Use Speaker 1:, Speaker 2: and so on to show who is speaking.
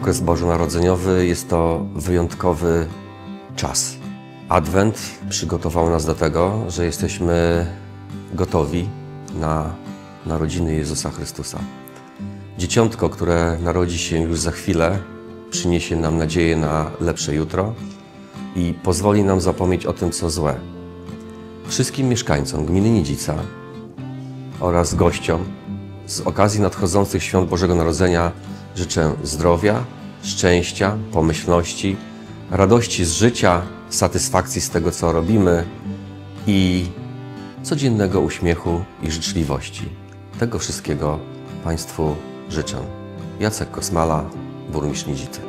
Speaker 1: okres bożonarodzeniowy jest to wyjątkowy czas. Adwent przygotował nas do tego, że jesteśmy gotowi na narodziny Jezusa Chrystusa. Dzieciątko, które narodzi się już za chwilę, przyniesie nam nadzieję na lepsze jutro i pozwoli nam zapomnieć o tym, co złe. Wszystkim mieszkańcom gminy Nidzica oraz gościom z okazji nadchodzących świąt Bożego Narodzenia życzę zdrowia, szczęścia, pomyślności, radości z życia, satysfakcji z tego, co robimy i codziennego uśmiechu i życzliwości. Tego wszystkiego Państwu życzę. Jacek Kosmala, burmistrz Nidzicy.